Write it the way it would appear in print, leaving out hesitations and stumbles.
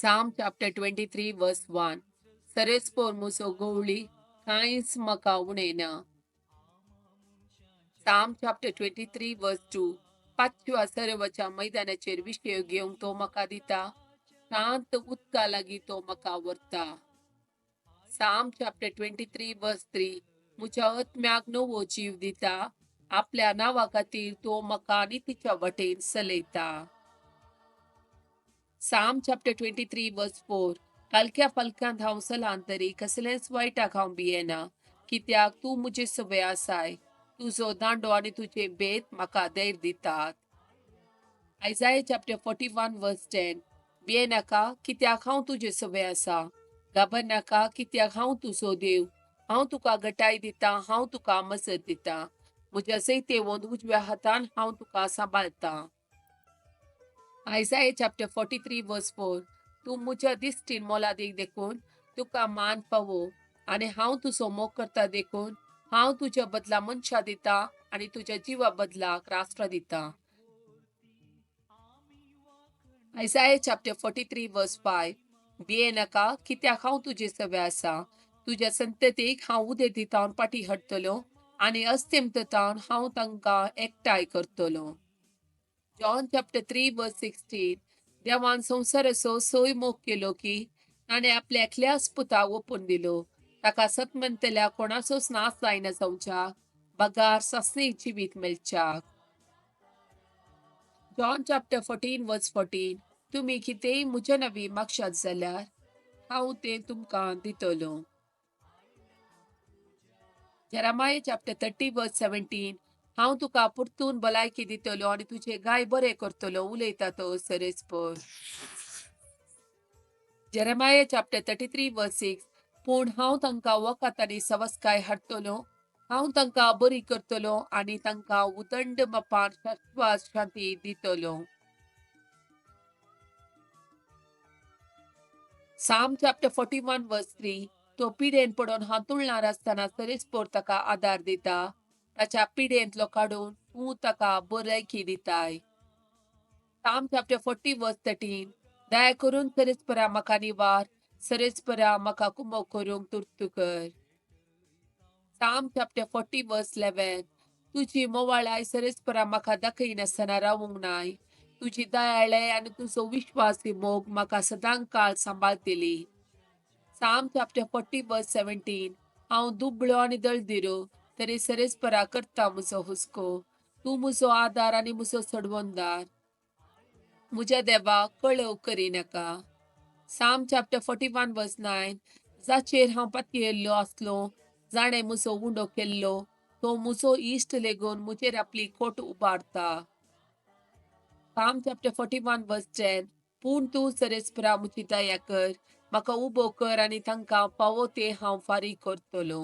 Psalm chapter 23 verse 1. Sarespor muso gowli, kains maka unena. Psalm chapter 23 verse 2. पाचव्या सर्वच्या मैदानाचेर विषय घेवंक तो म्हाका दिता, शांत उदका लागीं तो म्हाका व्हरता. Psalm chapter 23 verse 3. म्हज्या आत्म्याक नवो जीव दिता, आपल्या नांवा खातीर तो म्हाका नितीच्या वाटेन चलयता. Psalm chapter 23 verse 4. हलक्या फलक्यांत हांव चलां तरी कसलेंच वायटाक हांव भियेना, कित्याक तूं म्हजे सवय आसाय. तुजो दांडो आनी तुजे बेत म्हाका धैर्य दितात. Isaiah chapter 41 verse 10. भियेनाका, कित्याक हांव तुजे सवय आसा. घाबरनाका, कित्याक हांव तुजो देव. हांव तुका घटाय दितां, हांव तुका मजत दितां. म्हज्या जैतेवन उजव्या हातान हांव तुका सांबाळतां. Isaiah chapter 43 verse 4. तूं म्हज्या दिश्टीन मोलादीक देखून तुका मान फावो, आनी हांव तुजो मोग करता देखून हांव तुज्या बदला मनशां दितां आनी तुज्या जिवा बदलाक राष्ट्र दितां. Isaiah chapter 43 verse 5. भियेनाका, कित्याक हांव तुजे सवय आसा. तुज्या संततीक हांव उदें दितावन फाटीं हाडटलों, आनी अस्तेमतावन हांव तांकां एकठांय करतलों. John chapter 3 verse 16. देवान संवसाराचो सोय मोग केलो की ताणें आपल्या एकल्याच पुताक ओपून दिलो, ताका सतमंतल्या कोणाचोच नाश जायना जावच्याक, बगार सस्नेक जिवीत मेळच्याक. John chapter 14 verse 14. तुमी कितेंय म्हज्या नवी मागशात जाल्यार हांव तें तुमकां दितलो. Jeremiah chapter 30 verse 17. हांव तुका परतून भलायकी दितलो आनी तुजे गाय बरें करतलो, उलयता तो सरेस्पर. Jeremiah chapter 33 verse 6. पूण हांव तांकां वखद आनी सवस्काय हाडटलो, हांव तांकां बरी करतलो आनी तांकां उदंड मापान शाश्वत शांती दितलो. Psalm chapter 41 verse 3. तो पिडेन पडून हांतुळणार आसतना सरेस्पोर ताका आदार दिता, ताच्या पिडेंतलो काडून तूं ताका बरेकी दिताय. Psalm chapter 40 verse 13. दया करून सरेस्परा म्हाका निवार, सरेस्परा म्हाका कुमो करूंक तुर्त कर. Psalm chapter 40 verse 11. तुजी मोवाळाय सरेस्परा म्हाका दाखयनासतना रावूंक नाय. तुजी दयाळाय आनी तुजो विश्वासी मोग म्हाका सदां काळ सांबाळटली. Psalm chapter 40 verse 17. हांव दुबळो आनी दळदिरो, तरी सरेस्परा करता म्हजो हुस्को. तूं म्हजो आदार आनी म्हजो सडवंदार. म्हज्या देवा, कळव करिनाका. Psalm chapter 41 verse 9. जाचेर हांव पातयेल्लो आसलो, जाणें म्हजो उंडो केल्लो, तो म्हजो इश्ट लेगून म्हजेर आपली खोट उबारता. Psalm chapter 41 verse 10. पूण तूं सरेस्परा म्हजी दया कर, म्हाका उबो कर आनी तांकां फावो तें हांव फारीक करतलो.